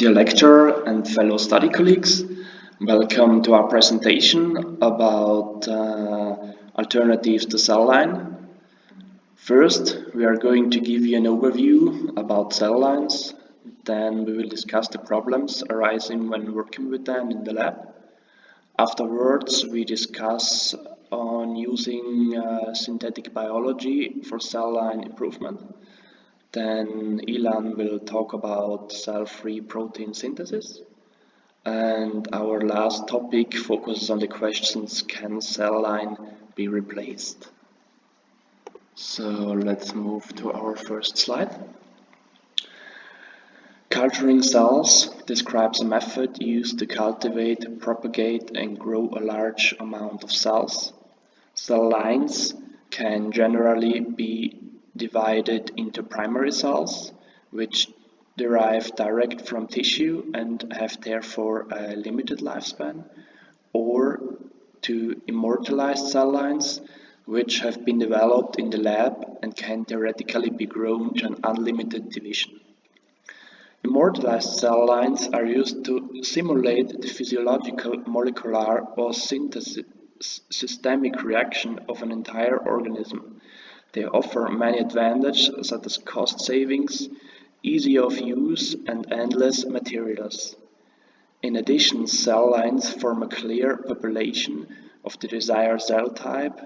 Dear lecturer and fellow study colleagues, welcome to our presentation about alternatives to cell line. First, we are going to give you an overview about cell lines. Then we will discuss the problems arising when working with them in the lab. Afterwards, we discuss on using synthetic biology for cell line improvement. Then Ilan will talk about cell-free protein synthesis. And our last topic focuses on the questions, can cell line be replaced? So let's move to our first slide. Culturing cells describes a method used to cultivate, propagate and grow a large amount of cells. Cell lines can generally be divided into primary cells, which derive direct from tissue and have therefore a limited lifespan, or to immortalized cell lines, which have been developed in the lab and can theoretically be grown to an unlimited division. Immortalized cell lines are used to simulate the physiological, molecular or systemic reaction of an entire organism. They offer many advantages such as cost savings, easy of use and endless materials. In addition, cell lines form a clear population of the desired cell type,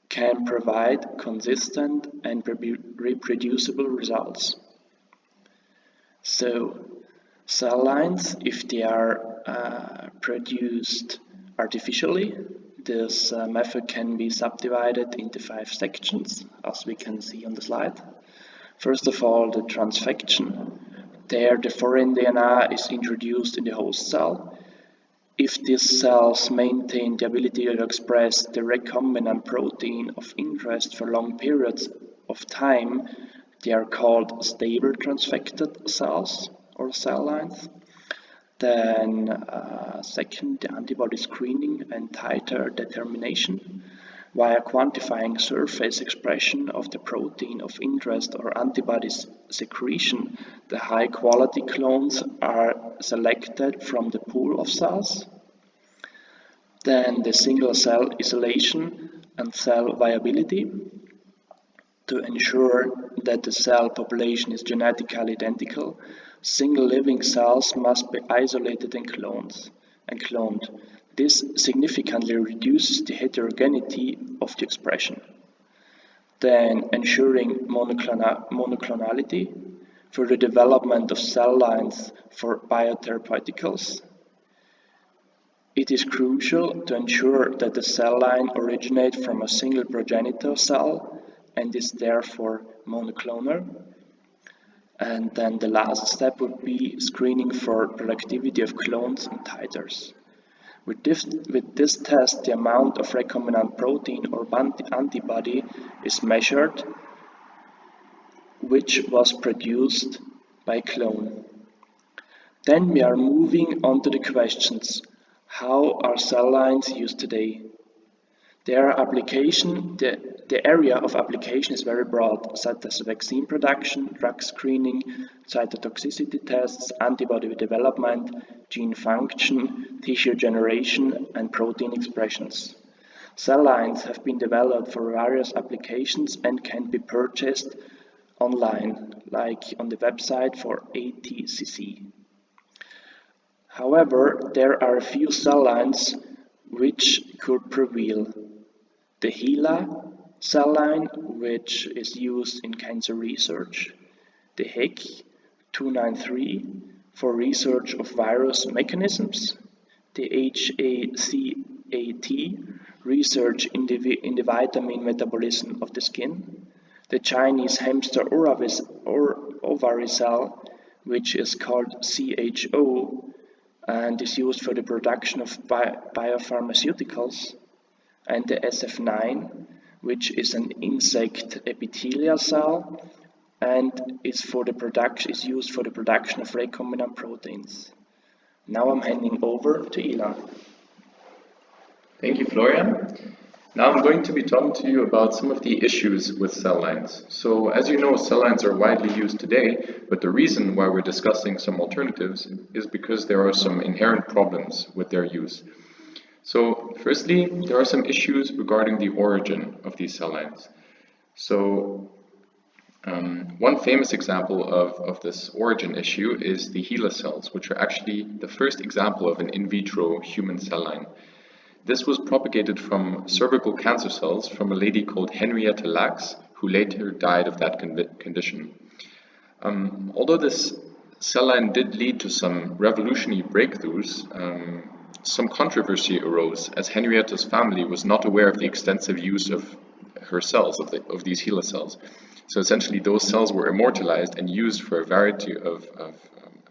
can provide consistent and reproducible results. So, cell lines, if they are produced artificially, this method can be subdivided into 5 sections, as we can see on the slide. First of all, the transfection. There, the foreign DNA is introduced in the host cell. If these cells maintain the ability to express the recombinant protein of interest for long periods of time, they are called stable transfected cells or cell lines. Then second, the antibody screening and titer determination. Via quantifying surface expression of the protein of interest or antibodies secretion, the high quality clones are selected from the pool of cells. Then the single cell isolation and cell viability. To ensure that the cell population is genetically identical, single living cells must be isolated and cloned. This significantly reduces the heterogeneity of the expression. Then ensuring monoclonality for the development of cell lines for biotherapeuticals. It is crucial to ensure that the cell line originates from a single progenitor cell and is therefore monoclonal. And then the last step would be screening for productivity of clones and titers. With this test, the amount of recombinant protein or antibody is measured, which was produced by clone. Then we are moving on to the questions. How are cell lines used today? Their application, the area of application is very broad, such as vaccine production, drug screening, cytotoxicity tests, antibody development, gene function, tissue generation, and protein expressions. Cell lines have been developed for various applications and can be purchased online, like on the website for ATCC. However, there are a few cell lines which could prevail. The HeLa cell line, which is used in cancer research, the HEC293 for research of virus mechanisms, the HACAT research in the vitamin metabolism of the skin, the Chinese hamster ovary cell, which is called CHO and is used for the production of biopharmaceuticals, and the SF9, which is an insect epithelial cell and is used for the production of recombinant proteins. Now I'm handing over to Ilan. Thank you, Florian. Now I'm going to be talking to you about some of the issues with cell lines. So as you know, cell lines are widely used today, but the reason why we're discussing some alternatives is because there are some inherent problems with their use. So firstly, there are some issues regarding the origin of these cell lines. So one famous example of this origin issue is the HeLa cells, which are actually the first example of an in vitro human cell line. This was propagated from cervical cancer cells from a lady called Henrietta Lacks, who later died of that condition. Although this cell line did lead to some revolutionary breakthroughs, some controversy arose as Henrietta's family was not aware of the extensive use of her cells, of these HeLa cells. So essentially those cells were immortalized and used for a variety of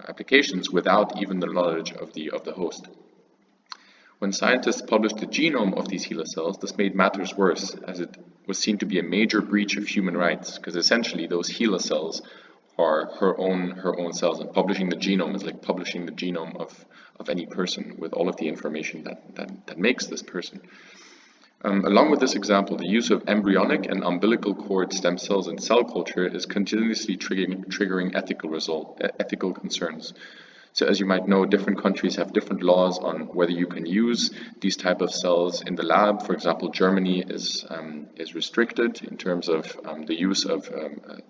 applications without even the knowledge of the host. When scientists published the genome of these HeLa cells, this made matters worse, as it was seen to be a major breach of human rights, because essentially those HeLa cells are her own cells, and publishing the genome is like publishing the genome of any person with all of the information that makes this person. Along with this example, the use of embryonic and umbilical cord stem cells in cell culture is continuously triggering ethical concerns. So as you might know, different countries have different laws on whether you can use these type of cells in the lab. For example, Germany is restricted in terms of the use of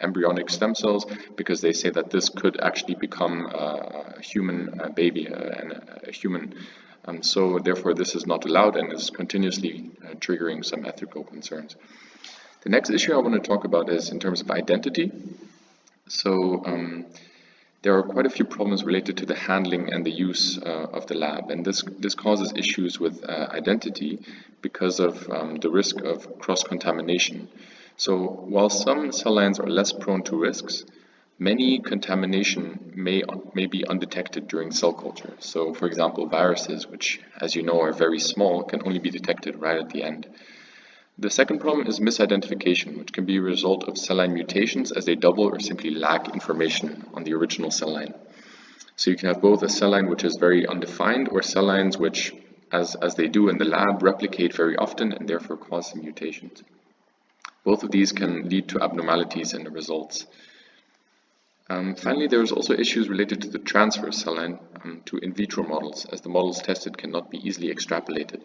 embryonic stem cells, because they say that this could actually become a human baby and a human. So therefore this is not allowed and is continuously triggering some ethical concerns. The next issue I want to talk about is in terms of identity. So there are quite a few problems related to the handling and the use of the lab, and this causes issues with identity because of the risk of cross-contamination. So while some cell lines are less prone to risks, many contamination may be undetected during cell culture. So for example, viruses, which as you know are very small, can only be detected right at the end. The second problem is misidentification, which can be a result of cell line mutations as they double or simply lack information on the original cell line. So you can have both a cell line which is very undefined, or cell lines which, as they do in the lab, replicate very often and therefore cause some mutations. Both of these can lead to abnormalities in the results. Finally, there is also issues related to the transfer of cell line to in vitro models, as the models tested cannot be easily extrapolated.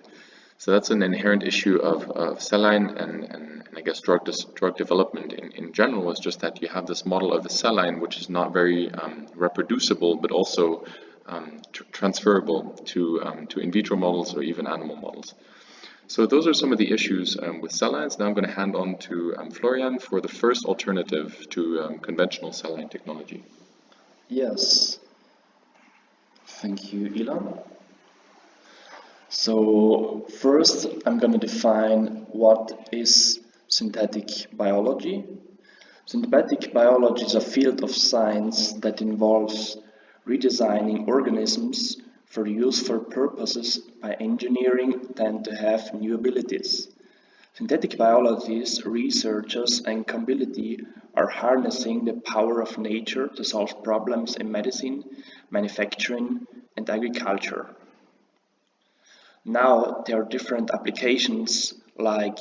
So that's an inherent issue of cell line and I guess drug development in general, is just that you have this model of the cell line which is not very reproducible, but also transferable to in vitro models or even animal models. So those are some of the issues with cell lines. Now I'm going to hand on to Florian for the first alternative to conventional cell line technology. Yes, thank you, Ilan. So first, I'm going to define what is synthetic biology. Synthetic biology is a field of science that involves redesigning organisms for useful purposes by engineering them to have new abilities. Synthetic biology's researchers and community are harnessing the power of nature to solve problems in medicine, manufacturing, and agriculture. Now there are different applications like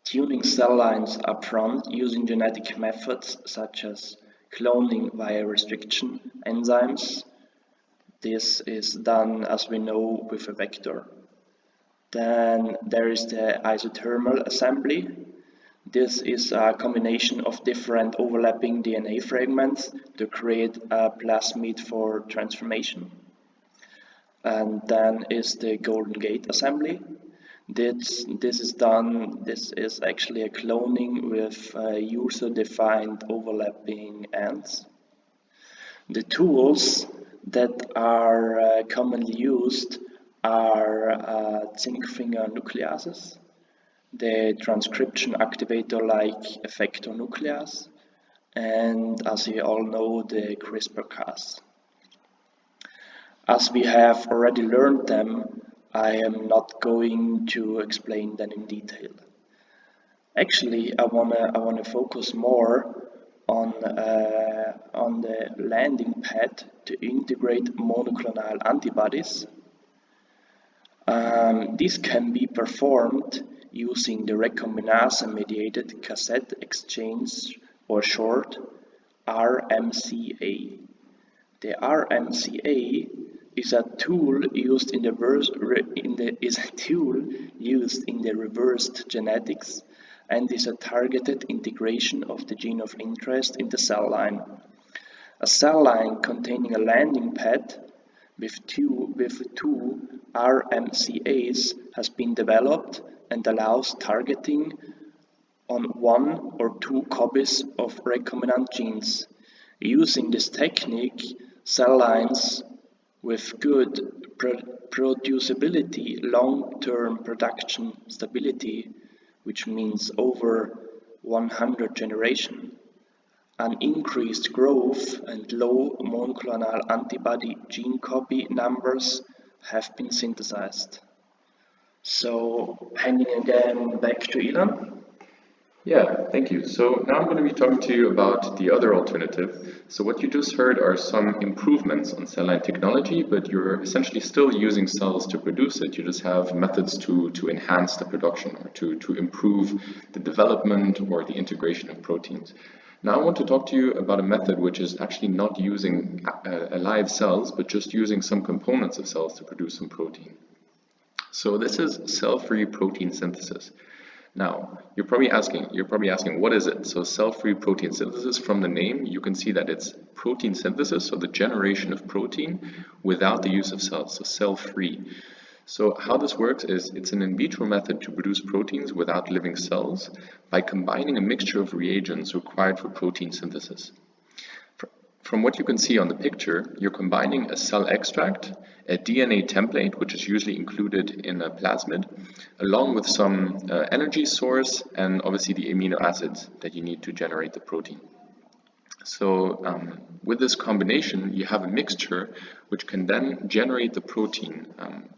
tuning cell lines upfront using genetic methods such as cloning via restriction enzymes. This is done, as we know, with a vector. Then there is the isothermal assembly. This is a combination of different overlapping DNA fragments to create a plasmid for transformation. And then is the Golden Gate assembly. This is actually a cloning with user-defined overlapping ends. The tools that are commonly used are zinc finger nucleases, the transcription activator like effector nuclease, and as you all know, the CRISPR-Cas. As we have already learned them, I am not going to explain them in detail. Actually, I wanna focus more on the landing pad to integrate monoclonal antibodies. This can be performed using the recombinase-mediated cassette exchange, or short RMCA. The RMCA is a tool used in the reversed genetics and is a targeted integration of the gene of interest in the cell line. A cell line containing a landing pad with two RMCAs has been developed and allows targeting on one or two copies of recombinant genes. Using this technique, cell lines with good producibility, long-term production stability, which means over 100 generations, an increased growth and low monoclonal antibody gene copy numbers have been synthesized. So, handing again back to Ilan. Yeah, thank you. So now I'm going to be talking to you about the other alternative. So what you just heard are some improvements on cell line technology, but you're essentially still using cells to produce it. You just have methods to enhance the production or to improve the development or the integration of proteins. Now I want to talk to you about a method which is actually not using live cells, but just using some components of cells to produce some protein. So this is cell-free protein synthesis. Now, you're probably asking, what is it? So cell-free protein synthesis, from the name, you can see that it's protein synthesis, so the generation of protein without the use of cells, so cell-free. So how this works is it's an in vitro method to produce proteins without living cells by combining a mixture of reagents required for protein synthesis. From what you can see on the picture, you're combining a cell extract, a DNA template, which is usually included in a plasmid, along with some energy source and obviously the amino acids that you need to generate the protein. So with this combination, you have a mixture which can then generate the protein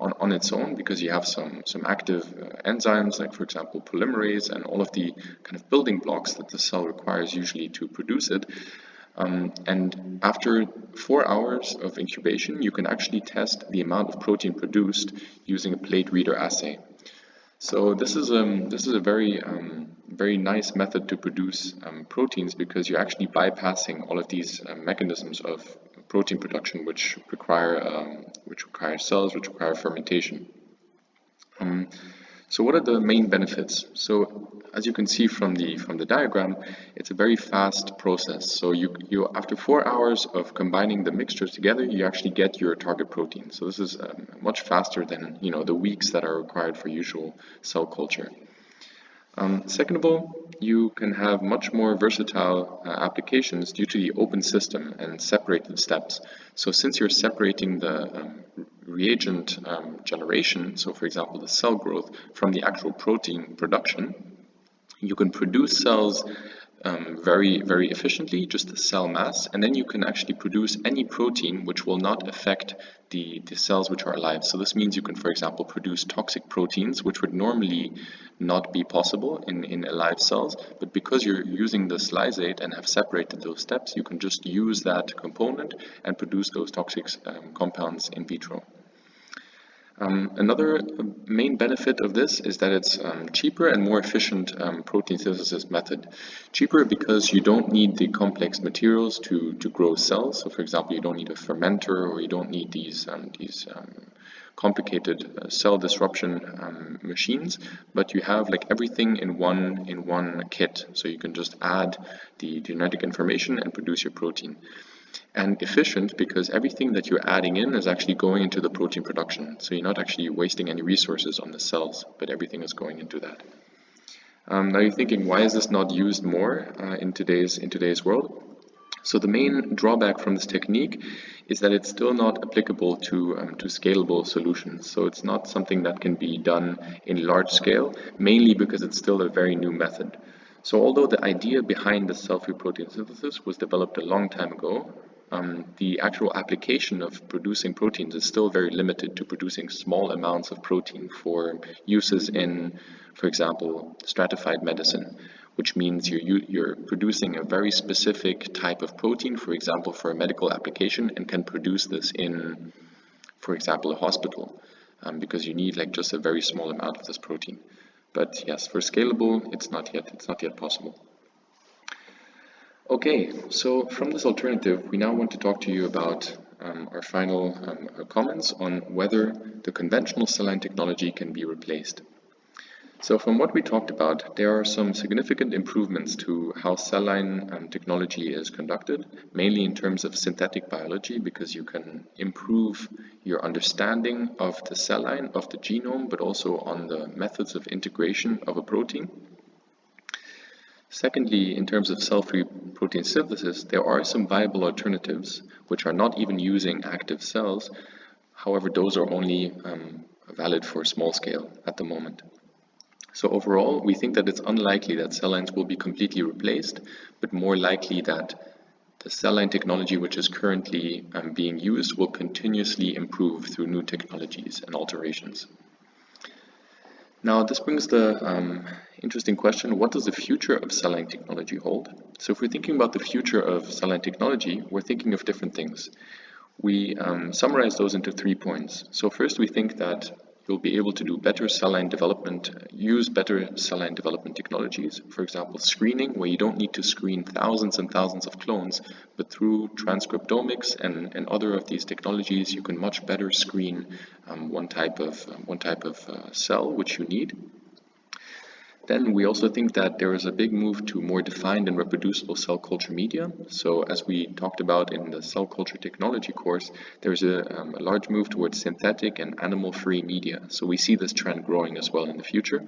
on its own, because you have some active enzymes, like for example polymerase, and all of the kind of building blocks that the cell requires usually to produce it. And after 4 hours of incubation, you can actually test the amount of protein produced using a plate reader assay. So this is a very nice method to produce proteins, because you're actually bypassing all of these mechanisms of protein production, which require cells, which require fermentation. So what are the main benefits? So as you can see from the diagram, it's a very fast process. So you after 4 hours of combining the mixtures together, you actually get your target protein. So this is much faster than the weeks that are required for usual cell culture. Second of all, you can have much more versatile applications due to the open system and separated steps. So since you're separating the reagent generation, so for example the cell growth, from the actual protein production, you can produce cells very, very efficiently, just the cell mass, and then you can actually produce any protein which will not affect the cells which are alive. So this means you can, for example, produce toxic proteins which would normally not be possible in alive cells, but because you're using this lysate and have separated those steps, you can just use that component and produce those toxic compounds in vitro. Another main benefit of this is that it's cheaper and more efficient protein synthesis method. Cheaper because you don't need the complex materials to grow cells. So for example, you don't need a fermenter, or you don't need these complicated cell disruption machines, but you have like everything in one kit. So you can just add the genetic information and produce your protein. And efficient because everything that you're adding in is actually going into the protein production. So you're not actually wasting any resources on the cells, but everything is going into that. Now you're thinking, why is this not used more in today's world? So the main drawback from this technique is that it's still not applicable to scalable solutions. So it's not something that can be done in large scale, mainly because it's still a very new method. So although the idea behind the cell-free protein synthesis was developed a long time ago, the actual application of producing proteins is still very limited to producing small amounts of protein for uses in, for example, stratified medicine, which means you're producing a very specific type of protein, for example, for a medical application, and can produce this in, for example, a hospital, because you need like just a very small amount of this protein. But yes, for scalable, it's not yet possible. Okay, so from this alternative, we now want to talk to you about our final comments on whether the conventional cell line technology can be replaced. So from what we talked about, there are some significant improvements to how cell line technology is conducted, mainly in terms of synthetic biology, because you can improve your understanding of the cell line, of the genome, but also on the methods of integration of a protein. Secondly, in terms of cell-free protein synthesis, there are some viable alternatives which are not even using active cells. However, those are only valid for small scale at the moment. So overall, we think that it's unlikely that cell lines will be completely replaced, but more likely that the cell line technology which is currently being used will continuously improve through new technologies and alterations. Now, this brings the interesting question, what does the future of cell line technology hold? So if we're thinking about the future of cell line technology, we're thinking of different things. We summarize those into 3 points. So first, we think that you'll be able to do better cell line development, use better cell line development technologies. For example, screening, where you don't need to screen thousands and thousands of clones, but through transcriptomics and other of these technologies, you can much better screen one type of cell which you need. Then we also think that there is a big move to more defined and reproducible cell culture media. So as we talked about in the cell culture technology course, there's a large move towards synthetic and animal-free media. So we see this trend growing as well in the future.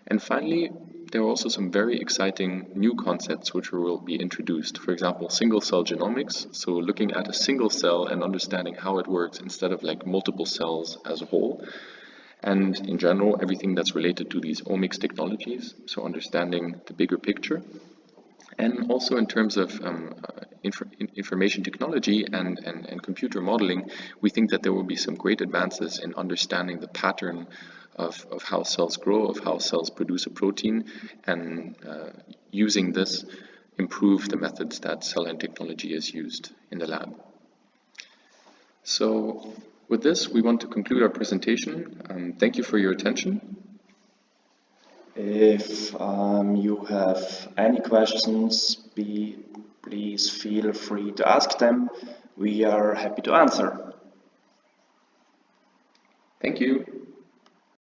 And finally, there are also some very exciting new concepts which will be introduced. For example, single-cell genomics, so looking at a single cell and understanding how it works instead of like multiple cells as a whole. And in general, everything that's related to these omics technologies, so understanding the bigger picture. And also in terms of information technology and computer modeling, we think that there will be some great advances in understanding the pattern of how cells grow, of how cells produce a protein, and using this, improve the methods that cell line technology is used in the lab. So with this, we want to conclude our presentation. Thank you for your attention. If you have any questions, please feel free to ask them. We are happy to answer. Thank you.